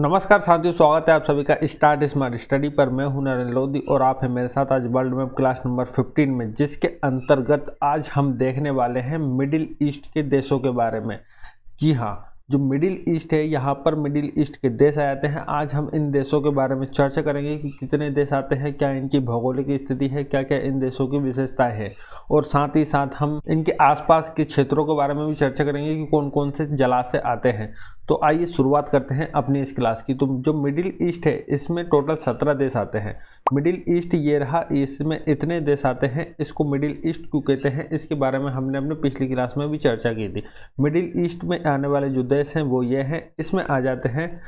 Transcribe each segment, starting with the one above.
नमस्कार साथियों, स्वागत है आप सभी का स्टार्ट स्मार्ट स्टडी पर। मैं हूं नरेंद्र लोधी और आप हैं मेरे साथ आज वर्ल्ड मैप क्लास नंबर 15 में, जिसके अंतर्गत आज हम देखने वाले हैं मिडिल ईस्ट के देशों के बारे में। जी हाँ, जो मिडिल ईस्ट है, यहाँ पर मिडिल ईस्ट के देश आ जाते हैं। आज हम इन देशों के बारे में चर्चा करेंगे कि कितने देश आते हैं, क्या इनकी भौगोलिक स्थिति है, क्या क्या इन देशों की विशेषताएं हैं, और साथ ही साथ हम इनके आसपास के क्षेत्रों के बारे में भी चर्चा करेंगे कि कौन कौन से जलाशय आते हैं। तो आइए शुरुआत करते हैं अपनी इस क्लास की। तो जो मिडिल ईस्ट है, इसमें टोटल 17 देश आते हैं। मिडिल ईस्ट ये रहा, इसमें इतने देश आते हैं। इसको मिडिल ईस्ट क्यों कहते हैं, इसके बारे में हमने अपने पिछली क्लास में भी चर्चा की थी। मिडिल ईस्ट में आने वाले जो देश हैं वो ये हैं। इसमें आ जाते हैं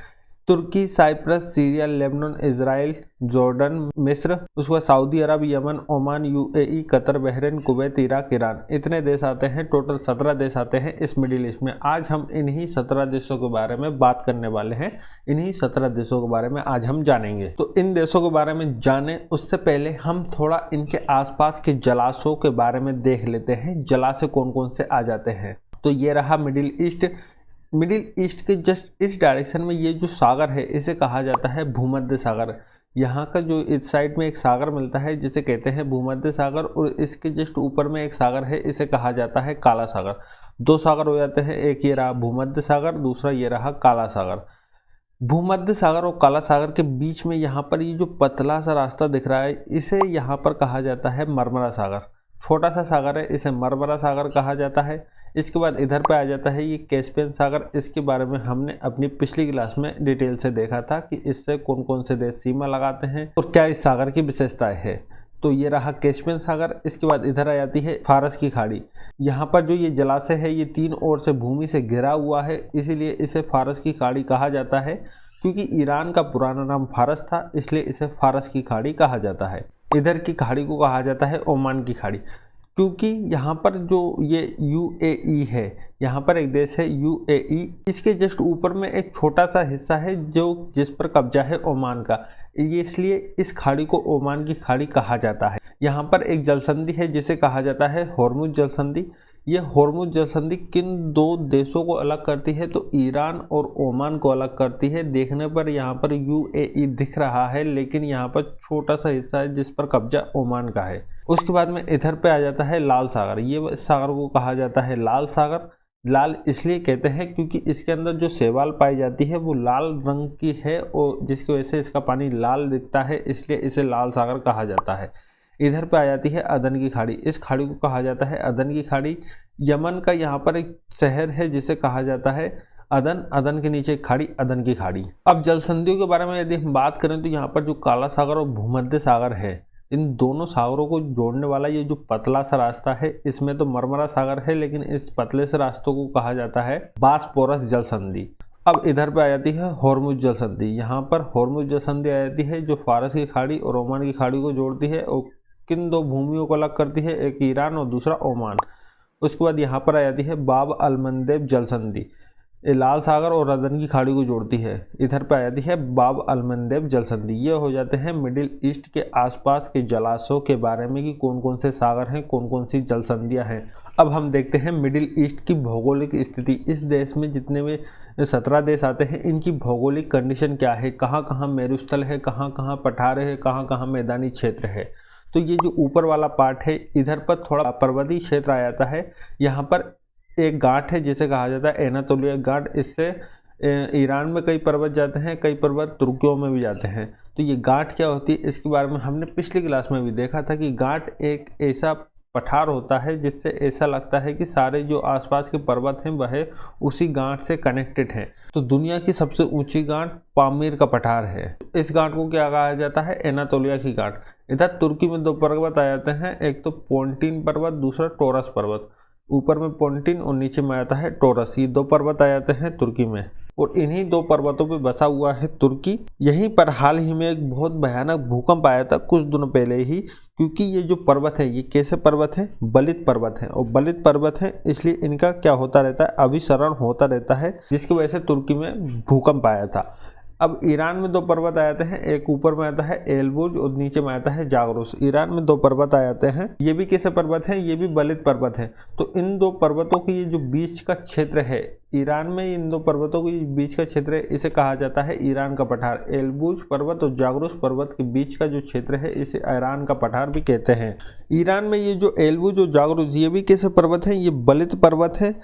तुर्की, Cyprus, Syria, Lebanon, Israel, Jordan, मिस्र, उसके बाद सऊदी अरब, Yemen, Oman, UAE, Qatar, Bahrain, Kuwait, Iraq, Iran. इतने देश आते हैं। टोटल 17 देश आते हैं इस मिडिल ईस्ट में। आज हम इन्हीं 17 देशों के बारे में बात करने वाले हैं। इन्हीं 17 देशों के बारे में आज हम जानेंगे। तो इन देशों के बारे में जाने उससे पहले हम थोड़ा इनके आसपास के जलाशयों के बारे में देख लेते हैं। जलाशय कौन कौन से आ जाते हैं। तो ये रहा मिडिल ईस्ट। मिडिल ईस्ट के जस्ट इस डायरेक्शन में ये जो सागर है, इसे कहा जाता है भूमध्य सागर। यहाँ का जो इस साइड में एक सागर मिलता है जिसे कहते हैं भूमध्य सागर, और इसके जस्ट ऊपर में एक सागर है, इसे कहा जाता है काला सागर। दो सागर हो जाते हैं, एक ये रहा भूमध्य सागर, दूसरा ये रहा काला सागर। भूमध्य सागर और काला सागर के बीच में यहाँ पर ये जो पतला सा रास्ता दिख रहा है, इसे यहाँ पर कहा जाता है मरमरा सागर। छोटा सा सागर है, इसे मरमरा सागर कहा जाता है। इसके बाद इधर पे आ जाता है ये कैस्पियन सागर। इसके बारे में हमने अपनी पिछली क्लास में डिटेल से देखा था कि इससे कौन कौन से देश सीमा लगाते हैं और क्या इस सागर की विशेषताएं है। तो ये रहा कैस्पियन सागर। इसके बाद इधर आ जाती है फारस की खाड़ी। यहाँ पर जो ये जलाशय है, ये तीन ओर से भूमि से घिरा हुआ है, इसीलिए इसे फारस की खाड़ी कहा जाता है। क्योंकि ईरान का पुराना नाम फारस था, इसलिए इसे फारस की खाड़ी कहा जाता है। इधर की खाड़ी को कहा जाता है ओमान की खाड़ी। क्योंकि यहाँ पर जो ये यूएई है, यहाँ पर एक देश है यूएई, इसके जस्ट ऊपर में एक छोटा सा हिस्सा है जो जिस पर कब्जा है ओमान का, ये इसलिए इस खाड़ी को ओमान की खाड़ी कहा जाता है। यहाँ पर एक जलसंधि है जिसे कहा जाता है हॉर्मुज जलसंधि। ये हॉर्मुज जलसंधि किन दो देशों को अलग करती है, तो ईरान और ओमान को अलग करती है। देखने पर यहाँ पर यूएई दिख रहा है, लेकिन यहाँ पर छोटा सा हिस्सा है जिस पर कब्जा ओमान का है। उसके बाद में इधर पे आ जाता है लाल सागर। ये सागर को कहा जाता है लाल सागर। लाल इसलिए कहते हैं क्योंकि इसके अंदर जो शैवाल पाई जाती है वो लाल रंग की है, और जिसकी वजह से इसका पानी लाल दिखता है, इसलिए इसे लाल सागर कहा जाता है। इधर पे आ जाती है अदन की खाड़ी। इस खाड़ी को कहा जाता है अदन की खाड़ी। यमन का यहाँ पर एक शहर है जिसे कहा जाता है अदन। अदन के नीचे एक खाड़ी, अदन की खाड़ी। अब जल संधियों के बारे में यदि हम बात करें तो यहाँ पर जो काला सागर और भूमध्य सागर है, इन दोनों सागरों को जोड़ने वाला ये जो पतला सा रास्ता है, इसमें तो मरमरा सागर है, लेकिन इस पतले से रास्तों को कहा जाता है बासपोरस जल संधि। अब इधर पे आ जाती है हॉर्मुज जल संधि। यहाँ पर हॉर्मुज जल संधि आ जाती है जो फारस की खाड़ी और ओमान की खाड़ी को जोड़ती है, और किन दो भूमियों को अलग करती है, एक ईरान और दूसरा ओमान। उसके बाद यहाँ पर आ जाती है बाब अल मंदेब जल संधि, लाल सागर और अदन की खाड़ी को जोड़ती है। इधर पे आ जाती है बाब अल मंदेब जल संधि। ये हो जाते हैं मिडिल ईस्ट के आसपास के जलाशयों के बारे में कि कौन कौन से सागर हैं, कौन कौन सी जल संधियाँ हैं। अब हम देखते हैं मिडिल ईस्ट की भौगोलिक स्थिति। इस देश में जितने भी 17 देश आते हैं, इनकी भौगोलिक कंडीशन क्या है, कहाँ कहाँ मेरुस्थल है, कहाँ कहाँ पठार है, कहाँ कहाँ मैदानी क्षेत्र है। तो ये जो ऊपर वाला पार्ट है, इधर पर थोड़ा पर्वतीय क्षेत्र आ जाता है। यहाँ पर एक घाट है जिसे कहा जाता है एनातोलिया घाट। इससे ईरान में कई पर्वत जाते हैं, कई पर्वत तुर्कियों में भी जाते हैं। तो ये घाट क्या होती है, इसके बारे में हमने पिछली क्लास में भी देखा था कि घाट एक ऐसा पठार होता है जिससे ऐसा लगता है कि सारे जो आसपास के पर्वत हैं वह उसी घाट से कनेक्टेड हैं। तो दुनिया की सबसे ऊंची घाट पामीर का पठार है। इस घाट को क्या कहा जाता है, एनातोलिया की घाट। इधर तुर्की में दो पर्वत आ जाते हैं, एक तो पोंटिन पर्वत, दूसरा टोरस पर्वत। ऊपर में पोंटिन और नीचे में आता है टोरस। ये दो पर्वत आ जाते हैं तुर्की में, और इन्हीं दो पर्वतों पे बसा हुआ है तुर्की। यहीं पर हाल ही में एक बहुत भयानक भूकंप आया था कुछ दिनों पहले ही। क्योंकि ये जो पर्वत है, ये कैसे पर्वत है, बलित पर्वत है, और बलित पर्वत है इसलिए इनका क्या होता रहता है, अभिसरण होता रहता है, जिसकी वजह से तुर्की में भूकंप आया था। अब ईरान में दो पर्वत आ जाते हैं, एक ऊपर में आता है एल्बुर्ज और नीचे में आता है जागरोस। ईरान में दो पर्वत आ जाते हैं, ये भी कैसे पर्वत हैं, ये भी बलित पर्वत हैं। तो इन दो पर्वतों की ये जो बीच का क्षेत्र है ईरान में, इन दो पर्वतों के बीच का क्षेत्र है, इसे कहा जाता है ईरान का पठार। एल्बुर्ज पर्वत और जागरोस पर्वत के बीच का जो क्षेत्र है इसे ईरान का पठार भी कहते हैं। ईरान में ये जो एल्बुर्ज और जागरोस ये भी कैसे पर्वत हैं, ये बलित पर्वत है।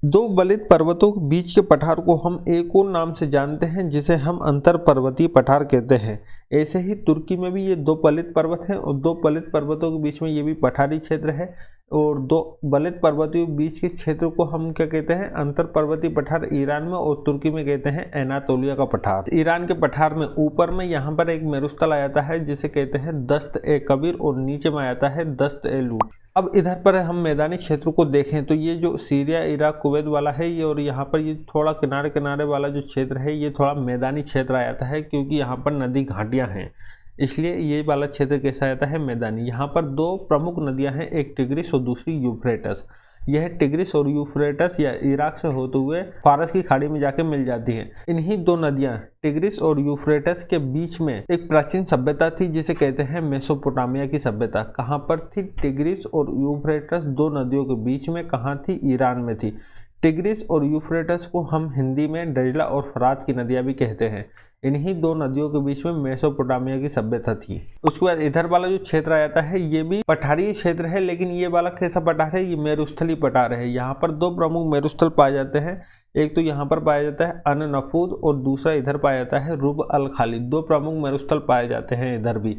दो बलित पर्वतों के बीच के पठार को हम एक और नाम से जानते हैं जिसे हम अंतर पर्वतीय पठार कहते हैं। ऐसे ही तुर्की में भी ये दो बलित पर्वत हैं और दो बलित पर्वतों के बीच में ये भी पठारी क्षेत्र है और दो बलित पर्वतों के बीच के क्षेत्र को हम क्या कहते हैं, अंतर पर्वतीय पठार। ईरान में और तुर्की में कहते हैं एनातोलिया का पठार। ईरान के पठार में ऊपर में यहाँ पर एक मेरुस्थल आ जाता है जिसे कहते हैं दस्त ए कबीर और नीचे में आता है दस्त ए लूट। अब इधर पर हम मैदानी क्षेत्र को देखें तो ये जो सीरिया इराक कुवैत वाला है ये, और यहाँ पर ये थोड़ा किनारे किनारे वाला जो क्षेत्र है ये थोड़ा मैदानी क्षेत्र आ जाता है क्योंकि यहाँ पर नदी घाटियाँ हैं, इसलिए ये वाला क्षेत्र कैसा आता है, मैदानी। यहाँ पर दो प्रमुख नदियाँ हैं, एक टिग्रिस और दूसरी यूफ्रेटस। यह टिग्रिस और यूफ्रेटस या इराक से होते हुए फारस की खाड़ी में जाके मिल जाती हैं। इन्हीं दो नदियाँ टिग्रिस और यूफ्रेटस के बीच में एक प्राचीन सभ्यता थी जिसे कहते हैं मेसोपोटामिया की सभ्यता। कहाँ पर थी टिग्रिस और यूफ्रेटस, दो नदियों के बीच में कहाँ थी, ईरान में थी। टिग्रिस और यूफ्रेटस को हम हिंदी में डजला और फरात की नदियाँ भी कहते हैं। इन्हीं दो नदियों के बीच में मेसोपोटामिया की सभ्यता थी। उसके बाद इधर वाला जो क्षेत्र आ जाता है ये भी पठारी क्षेत्र है, लेकिन ये वाला कैसा पठार है, ये मेरुस्थली पठार है। यहाँ पर दो प्रमुख मेरुस्थल पाए जाते हैं, एक तो यहाँ पर पाया जाता है अन नफूद और दूसरा इधर पाया जाता है रुब अल खाली। दो प्रमुख मेरुस्थल पाए जाते हैं इधर भी।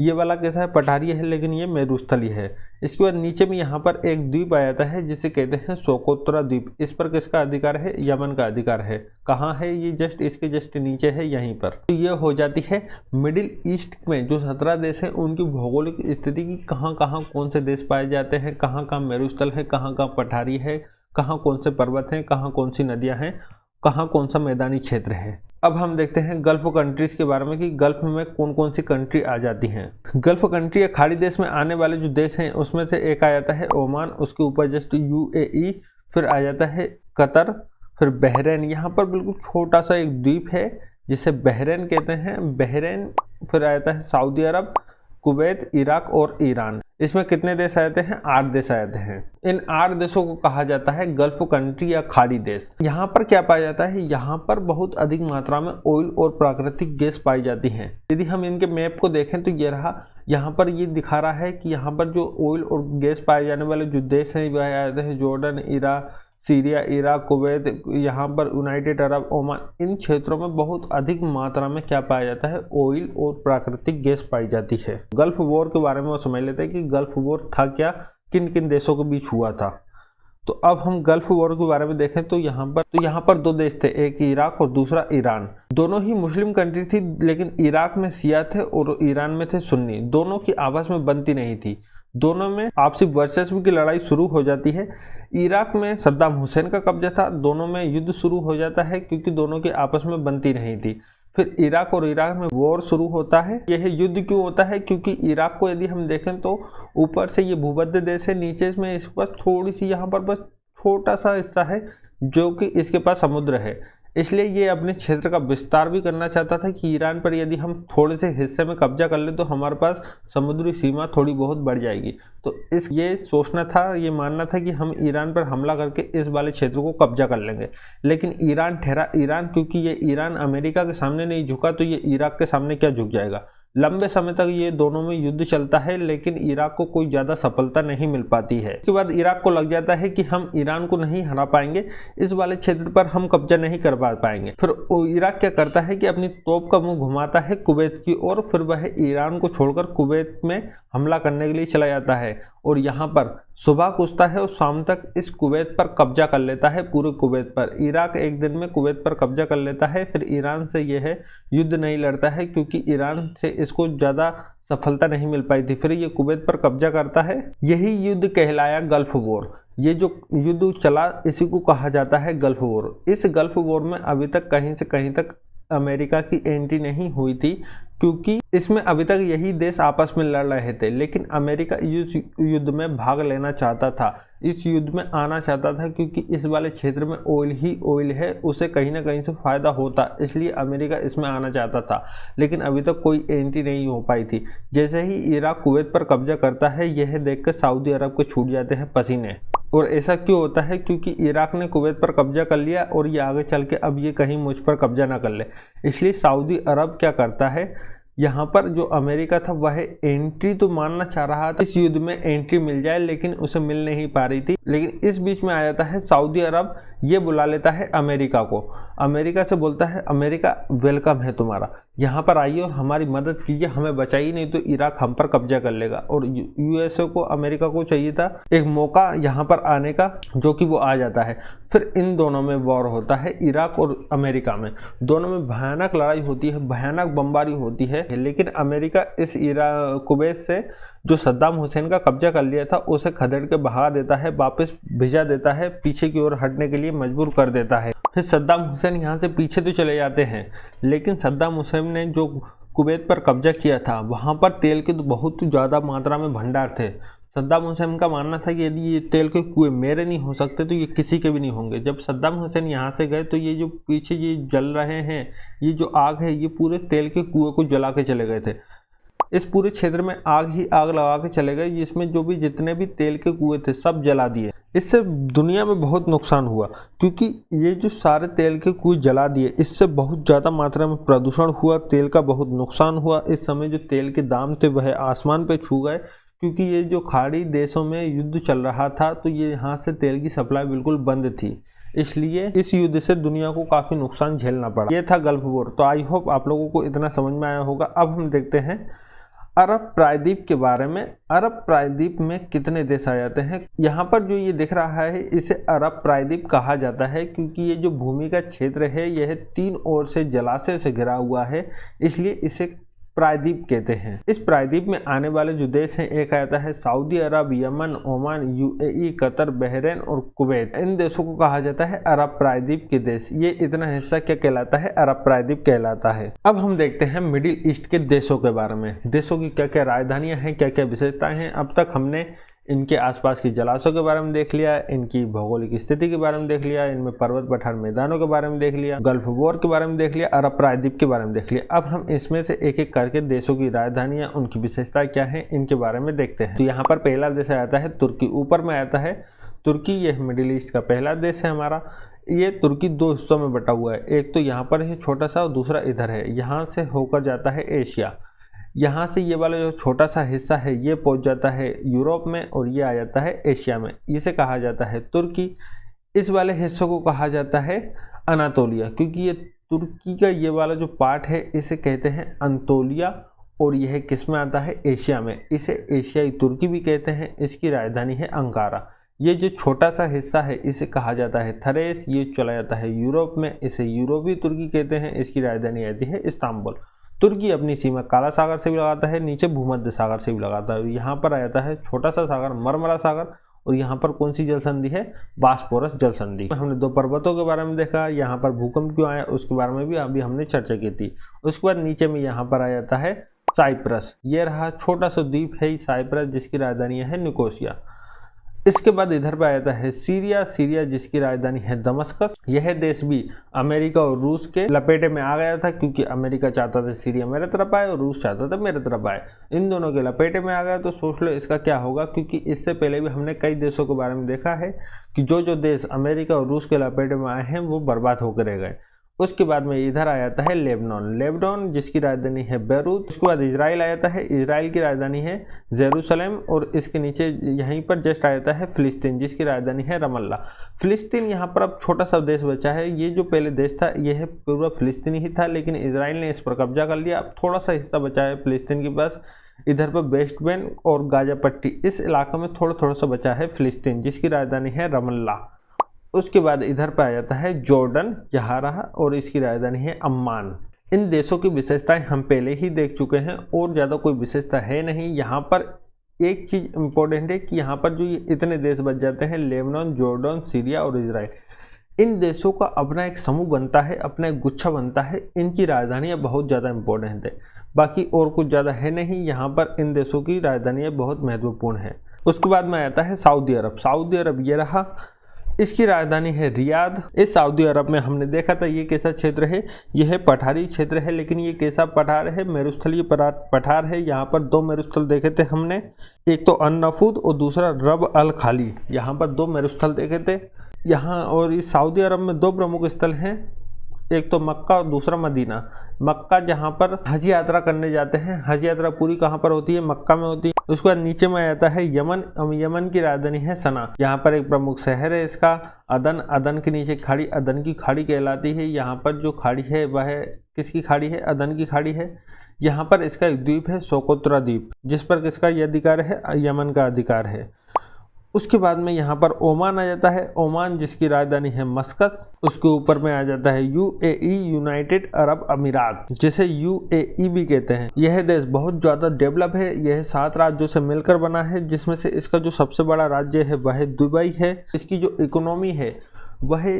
ये वाला कैसा है, पठारी है लेकिन ये मेरुस्थली है। इसके बाद नीचे में यहाँ पर एक द्वीप आ जाता है जिसे कहते हैं सोकोत्रा द्वीप। इस पर किसका अधिकार है, यमन का अधिकार है। कहाँ है ये, जस्ट इसके जस्ट नीचे है यहीं पर। तो ये हो जाती है मिडिल ईस्ट में जो 17 देश हैं उनकी भौगोलिक स्थिति की, कहाँ कहाँ कौन से देश पाए जाते हैं, कहाँ कहाँ मेरुस्थल है, कहाँ कहाँ पठारी है, कहाँ कौन से पर्वत हैं, कहाँ कौन सी नदियाँ हैं, कहाँ कौन सा मैदानी क्षेत्र है। अब हम देखते हैं गल्फ कंट्रीज के बारे में कि गल्फ में कौन कौन सी कंट्री आ जाती हैं। गल्फ कंट्री या खाड़ी देश में आने वाले जो देश हैं उसमें से एक आ जाता है ओमान, उसके ऊपर जस्ट यूएई, फिर आ जाता है कतर, फिर बहरीन। यहाँ पर बिल्कुल छोटा सा एक द्वीप है जिसे बहरीन कहते हैं, बहरीन। फिर आ जाता है सऊदी अरब, कुवैत, इराक और ईरान। इसमें कितने देश आते हैं, 8 देश आते हैं। इन 8 देशों को कहा जाता है गल्फ कंट्री या खाड़ी देश। यहाँ पर क्या पाया जाता है, यहाँ पर बहुत अधिक मात्रा में ऑयल और प्राकृतिक गैस पाई जाती हैं। यदि हम इनके मैप को देखें तो ये रहा, यहाँ पर ये दिखा रहा है कि यहाँ पर जो ऑयल और गैस पाए जाने वाले जो देश हैं वह आते हैं Jordan, Iraq, Syria, Iraq, Kuwait, यहाँ पर यूनाइटेड अरब, ओमान। इन क्षेत्रों में बहुत अधिक मात्रा में क्या पाया जाता है, ऑयल और प्राकृतिक गैस पाई जाती है। गल्फ वॉर के बारे में वो समझ लेते हैं कि गल्फ वॉर था क्या, किन किन देशों के बीच हुआ था। तो अब हम गल्फ वॉर के बारे में देखें तो यहाँ पर 2 देश थे, एक इराक और दूसरा ईरान। दोनों ही मुस्लिम कंट्री थी, लेकिन इराक में शिया थे और ईरान में थे सुन्नी। दोनों की आपस में बनती नहीं थी, दोनों में आपसी वर्चस्व की लड़ाई शुरू हो जाती है। इराक में सद्दाम हुसैन का कब्जा था, दोनों में युद्ध शुरू हो जाता है क्योंकि दोनों की आपस में बनती नहीं थी। फिर इराक और इराक में वॉर शुरू होता है। यह युद्ध क्यों होता है, क्योंकि इराक को यदि हम देखें तो ऊपर से ये भूमध्य देश है, नीचे में इस पर थोड़ी सी यहाँ पर बस छोटा सा हिस्सा है जो कि इसके पास समुद्र है, इसलिए ये अपने क्षेत्र का विस्तार भी करना चाहता था कि ईरान पर यदि हम थोड़े से हिस्से में कब्जा कर ले तो हमारे पास समुद्री सीमा थोड़ी बहुत बढ़ जाएगी। तो ये सोचना था, ये मानना था कि हम ईरान पर हमला करके इस वाले क्षेत्र को कब्जा कर लेंगे। लेकिन ईरान ठहरा ईरान, क्योंकि ये ईरान अमेरिका के सामने नहीं झुका तो ये इराक के सामने क्या झुक जाएगा। लंबे समय तक ये दोनों में युद्ध चलता है, लेकिन इराक को कोई ज़्यादा सफलता नहीं मिल पाती है। इसके बाद इराक को लग जाता है कि हम ईरान को नहीं हरा पाएंगे, इस वाले क्षेत्र पर हम कब्जा नहीं कर पाएंगे। फिर इराक क्या करता है कि अपनी तोप का मुंह घुमाता है कुवैत की ओर, फिर वह ईरान को छोड़कर कुवैत में हमला करने के लिए चला जाता है और यहाँ पर सुबह घुसता है और शाम तक इस कुवैत पर कब्जा कर लेता है, पूरे कुवैत पर। इराक एक दिन में कुवैत पर कब्जा कर लेता है। फिर ईरान से यह युद्ध नहीं लड़ता है क्योंकि ईरान से इसको ज़्यादा सफलता नहीं मिल पाई थी। फिर ये कुवैत पर कब्जा करता है। यही युद्ध कहलाया गल्फ वॉर। ये जो युद्ध चला इसी को कहा जाता है गल्फ वॉर। इस गल्फ वॉर में अभी तक कहीं से कहीं तक अमेरिका की एंट्री नहीं हुई थी, क्योंकि इसमें अभी तक यही देश आपस में लड़ रहे थे। लेकिन अमेरिका इस युद्ध में भाग लेना चाहता था, इस युद्ध में आना चाहता था, क्योंकि इस वाले क्षेत्र में ऑयल ही ऑयल है, उसे कहीं ना कहीं से फायदा होता, इसलिए अमेरिका इसमें आना चाहता था। लेकिन अभी तक कोई एंट्री नहीं हो पाई थी। जैसे ही इराक कुवैत पर कब्जा करता है, यह देखकर सऊदी अरब को छूट जाते हैं पसीने। और ऐसा क्यों होता है? क्योंकि इराक ने कुवैत पर कब्जा कर लिया और ये आगे चल के अब ये कहीं मुझ पर कब्जा ना कर ले, इसलिए सऊदी अरब क्या करता है, यहाँ पर जो अमेरिका था वह एंट्री तो मानना चाह रहा था, इस युद्ध में एंट्री मिल जाए, लेकिन उसे मिल नहीं पा रही थी। लेकिन इस बीच में आ जाता है सऊदी अरब, ये बुला लेता है अमेरिका को। अमेरिका से बोलता है, अमेरिका वेलकम है तुम्हारा, यहाँ पर आइए और हमारी मदद कीजिए, हमें बचाइए, नहीं तो इराक हम पर कब्जा कर लेगा। और यूएसए को, अमेरिका को चाहिए था एक मौका यहाँ पर आने का, जो कि वो आ जाता है। फिर इन दोनों में वॉर होता है, इराक और अमेरिका में, दोनों में भयानक लड़ाई होती है, भयानक बमबारी होती है। लेकिन अमेरिका इस कुवैत से जो सद्दाम हुसैन का कब्जा कर लिया था उसे खदेड़ के भगा देता है, वापस भिजा देता है, पीछे की ओर हटने के लिए मजबूर कर देता है। फिर सद्दाम हुसैन यहाँ से पीछे तो चले जाते हैं, लेकिन सद्दाम हुसैन ने जो कुवैत पर कब्जा किया था वहाँ पर तेल के तो बहुत ज़्यादा मात्रा में भंडार थे। सद्दाम हुसैन का मानना था कि यदि ये तेल के कुएं मेरे नहीं हो सकते तो ये किसी के भी नहीं होंगे। जब सद्दाम हुसैन यहाँ से गए तो ये जो पीछे ये जल रहे हैं, ये जो आग है, ये पूरे तेल के कुएं को जला के चले गए थे। इस पूरे क्षेत्र में आग ही आग लगा के चले गए, जिसमें जो भी जितने भी तेल के कुएं थे सब जला दिए। इससे दुनिया में बहुत नुकसान हुआ, क्योंकि ये जो सारे तेल के कुएं जला दिए, इससे बहुत ज़्यादा मात्रा में प्रदूषण हुआ, तेल का बहुत नुकसान हुआ। इस समय जो तेल के दाम थे वह आसमान पे छू गए, क्योंकि ये जो खाड़ी देशों में युद्ध चल रहा था तो ये यहाँ से तेल की सप्लाई बिल्कुल बंद थी, इसलिए इस युद्ध से दुनिया को काफ़ी नुकसान झेलना पड़ा। ये था गल्फ वॉर। तो आई होप आप लोगों को इतना समझ में आया होगा। अब हम देखते हैं अरब प्रायद्वीप के बारे में। अरब प्रायद्वीप में कितने देश आ जाते हैं? यहाँ पर जो ये दिख रहा है इसे अरब प्रायद्वीप कहा जाता है, क्योंकि ये जो भूमि का क्षेत्र है यह 3 ओर से जलाशय से घिरा हुआ है, इसलिए इसे प्रायद्वीप कहते हैं। इस प्रायद्वीप में आने वाले जो देश हैं, एक आता है सऊदी अरब, Yemen, Oman, UAE, Qatar, Bahrain और कुवैत। इन देशों को कहा जाता है अरब प्रायद्वीप के देश। ये इतना हिस्सा क्या कहलाता है? अरब प्रायद्वीप कहलाता है। अब हम देखते हैं मिडिल ईस्ट के देशों के बारे में। देशों की क्या क्या राजधानियां हैं, क्या क्या विशेषताएं हैं। अब तक हमने इनके आसपास की जलाशयों के बारे में देख लिया, इनकी भौगोलिक स्थिति के बारे में देख लिया, इनमें पर्वत पठार मैदानों के बारे में देख लिया, गल्फ वॉर के बारे में देख लिया, अरब प्रायद्वीप के बारे में देख लिया। अब हम इसमें से एक एक करके देशों की राजधानियां, उनकी विशेषताएं क्या हैं, इनके बारे में देखते हैं। तो यहाँ पर पहला देश आता है तुर्की। ऊपर में आता है तुर्की, यह मिडिल ईस्ट का पहला देश है हमारा। ये तुर्की 2 हिस्सों में बटा हुआ है, एक तो यहाँ पर है छोटा सा और दूसरा इधर है। यहाँ से होकर जाता है एशिया, यहाँ से ये वाला जो छोटा सा हिस्सा है ये पहुँच जाता है यूरोप में और ये आ जाता है एशिया में। इसे कहा जाता है तुर्की। इस वाले हिस्सों को कहा जाता है अनातोलिया, क्योंकि ये तुर्की का ये वाला जो पार्ट है इसे कहते हैं अंतोलिया, और यह किस में आता है? एशिया में। इसे एशियाई तुर्की भी कहते हैं। इसकी राजधानी है अंकारा। ये जो छोटा सा हिस्सा है इसे कहा जाता है थरेस। ये चला जाता है यूरोप में, इसे यूरोपीय तुर्की कहते हैं। इसकी राजधानी आती है इस्तांबुल। तुर्की अपनी सीमा काला सागर से भी लगाता है, नीचे भूमध्य सागर से भी लगाता है। यहाँ पर आ जाता है छोटा सा सागर मरमरा सागर, और यहाँ पर कौन सी जल संधि है? बास्पोरस जल संधि। हमने 2 पर्वतों के बारे में देखा, यहाँ पर भूकंप क्यों आया उसके बारे में भी अभी हमने चर्चा की थी। उसके बाद नीचे में यहाँ पर आ जाता है साइप्रस। ये रहा छोटा सा द्वीप है साइप्रस, जिसकी राजधानी है निकोसिया। इसके बाद इधर पे आ जाता है सीरिया। सीरिया जिसकी राजधानी है दमस्कस। यह देश भी अमेरिका और रूस के लपेटे में आ गया था, क्योंकि अमेरिका चाहता था सीरिया मेरे तरफ आए और रूस चाहता था मेरे तरफ आए। इन दोनों के लपेटे में आ गया, तो सोच लो इसका क्या होगा। क्योंकि इससे पहले भी हमने कई देशों के बारे में देखा है कि जो देश अमेरिका और रूस के लपेटे में आए हैं वो बर्बाद होकर रह गए। उसके बाद में इधर आ जाता है लेबनान। लेबनान जिसकी राजधानी है बैरूत। उसके बाद इजराइल आ जाता है। इजराइल की राजधानी है जेरूसलम, और इसके नीचे यहीं पर जस्ट आ जाता है फिलिस्तीन, जिसकी राजधानी है रमल्ला। फिलिस्तीन यहाँ पर अब छोटा सा देश बचा है। ये जो पहले देश था यह पूरा फिलिस्तीनी ही था, लेकिन इजराइल ने इस पर कब्जा कर लिया। अब थोड़ा सा हिस्सा बचा है फिलिस्तीन के पास। इधर पर वेस्ट बैंक और गाजा पट्टी, इस इलाके में थोड़ा सा बचा है फिलिस्तीन, जिसकी राजधानी है रमल्ला। उसके बाद इधर पे आ जाता है जॉर्डन, यहाँ रहा, और इसकी राजधानी है अम्मान। इन देशों की विशेषताएं हम पहले ही देख चुके हैं और ज़्यादा कोई विशेषता है नहीं। यहाँ पर एक चीज़ इम्पोर्टेंट है कि यहाँ पर जो ये इतने देश बच जाते हैं, लेबनान, जॉर्डन, सीरिया और इजराइल, इन देशों का अपना एक समूह बनता है, अपना एक गुच्छा बनता है। इनकी राजधानियाँ बहुत ज़्यादा इंपॉर्टेंट है, बाकी और कुछ ज़्यादा है नहीं। यहाँ पर इन देशों की राजधानियाँ बहुत महत्वपूर्ण है। उसके बाद में आता है सऊदी अरब। सऊदी अरब ये रहा, इसकी राजधानी है रियाद। इस सऊदी अरब में हमने देखा था ये कैसा क्षेत्र है, यह है पठारी क्षेत्र है, लेकिन ये कैसा पठार है, मेरुस्थलीय पठार है। यहाँ पर दो मेरुस्थल देखे थे हमने, एक तो अन-नफूद और दूसरा रब अल खाली। यहाँ पर दो मेरुस्थल देखे थे यहाँ। और इस सऊदी अरब में दो प्रमुख स्थल हैं, एक तो मक्का और दूसरा मदीना। मक्का जहाँ पर हज यात्रा करने जाते हैं, हज यात्रा पूरी कहाँ पर होती है, मक्का में होती है। उसके बाद नीचे में आता है यमन। यमन की राजधानी है सना। यहाँ पर एक प्रमुख शहर है इसका अदन। अदन के नीचे खाड़ी, अदन की खाड़ी कहलाती है। यहाँ पर जो खाड़ी है वह किसकी खाड़ी है, अदन की खाड़ी है। यहाँ पर इसका एक द्वीप है सोकोत्रा द्वीप, जिस पर किसका ये अधिकार है, यमन का अधिकार है। उसके बाद में यहाँ पर ओमान आ जाता है। ओमान जिसकी राजधानी है मस्कस। उसके ऊपर में आ जाता है यूएई, यूनाइटेड अरब अमीरात, जिसे यूएई भी कहते हैं। यह देश बहुत ज़्यादा डेवलप है। यह 7 राज्यों से मिलकर बना है, जिसमें से इसका जो सबसे बड़ा राज्य है वह दुबई है। इसकी जो इकोनॉमी है वह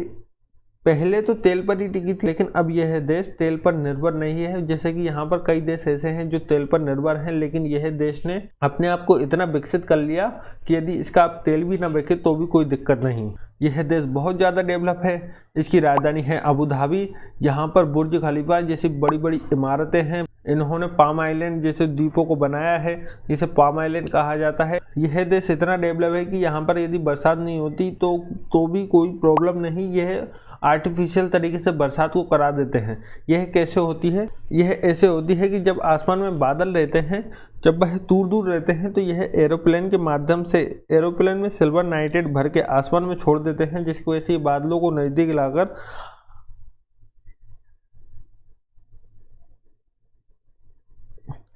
पहले तो तेल पर ही टिकी थी, लेकिन अब यह देश तेल पर निर्भर नहीं है। जैसे कि यहाँ पर कई देश ऐसे हैं जो तेल पर निर्भर हैं, लेकिन यह देश ने अपने आप को इतना विकसित कर लिया कि यदि इसका अब तेल भी ना बिके तो भी कोई दिक्कत नहीं। यह देश बहुत ज़्यादा डेवलप है। इसकी राजधानी है अबू धाबी। यहाँ पर बुर्ज खलीफा जैसी बड़ी बड़ी इमारतें हैं। इन्होंने पाम आइलैंड जैसे द्वीपों को बनाया है, जिसे पाम आइलैंड कहा जाता है। यह देश इतना डेवलप है कि यहाँ पर यदि बरसात नहीं होती तो भी कोई प्रॉब्लम नहीं। यह आर्टिफिशियल तरीके से बरसात को करा देते हैं। यह कैसे होती है, यह ऐसे होती है कि जब आसमान में बादल रहते हैं, जब वह दूर दूर रहते हैं, तो यह एरोप्लेन के माध्यम से एरोप्लेन में सिल्वर नाइट्रेट भर के आसमान में छोड़ देते हैं, जिसकी वजह से बादलों को नज़दीक लाकर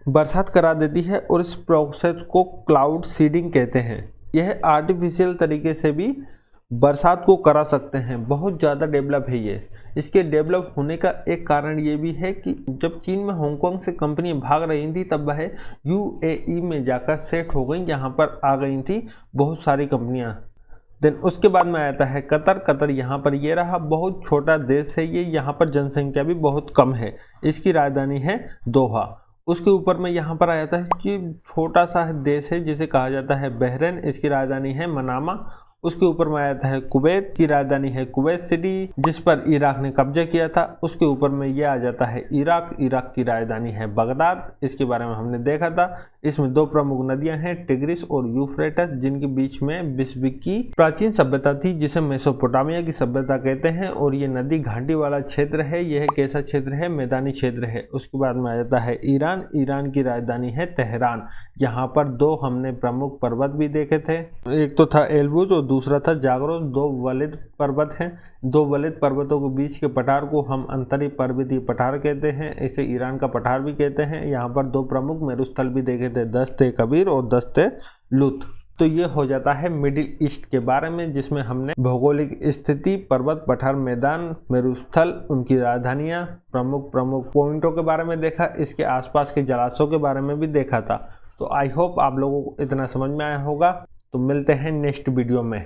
बरसात करा देती है। और इस प्रोसेस को क्लाउड सीडिंग कहते हैं। यह आर्टिफिशियल तरीके से भी बरसात को करा सकते हैं। बहुत ज़्यादा डेवलप है ये। इसके डेवलप होने का एक कारण ये भी है कि जब चीन में हांगकांग से कंपनी भाग रही थी, तब वह यूएई में जाकर सेट हो गई, यहाँ पर आ गई थी बहुत सारी कंपनियाँ। देन उसके बाद में आता है कतर। कतर यहाँ पर ये रहा, बहुत छोटा देश है ये। यहाँ पर जनसंख्या भी बहुत कम है। इसकी राजधानी है दोहा। उसके ऊपर में यहाँ पर आ जाता है कि छोटा सा देश है जिसे कहा जाता है बहरीन। इसकी राजधानी है मनामा। उसके ऊपर में आता है कुवैत की राजधानी है कुवैत सिटी, जिस पर इराक ने कब्जा किया था। उसके ऊपर में यह आ जाता है इराक। इराक की राजधानी है बगदाद। इसके बारे में हमने देखा था। इसमें दो प्रमुख नदियां हैं, टिग्रिस और यूफ्रेटस, जिनके बीच में विश्व की प्राचीन सभ्यता थी, जिसे मेसोपोटामिया की सभ्यता कहते हैं। और ये नदी घाटी वाला क्षेत्र है। यह कैसा क्षेत्र है, मैदानी क्षेत्र है। उसके बाद में आ जाता है ईरान। ईरान की राजधानी है तेहरान। यहाँ पर दो हमने प्रमुख पर्वत भी देखे थे, एक तो था एल्बुज और दूसरा था जागरोस। दो वलिद पर्वत हैं। दो वलिद पर्वतों के बीच के पठार को हम अंतरिक्ष पर्वतीय पठार कहते हैं। इसे ईरान का पठार भी कहते हैं। यहाँ पर दो प्रमुख मेरुस्थल भी देखे थे, दश्त कबीर और दश्त लुत। तो ये हो जाता है मिडिल ईस्ट के बारे में, जिसमें हमने भौगोलिक स्थिति, पर्वत, पठार, मैदान, मेरुस्थल, उनकी राजधानियाँ, प्रमुख पॉइंटों के बारे में देखा। इसके आसपास के जलाशयों के बारे में भी देखा था। तो आई होप आप लोगों को इतना समझ में आया होगा। तो मिलते हैं नेक्स्ट वीडियो में।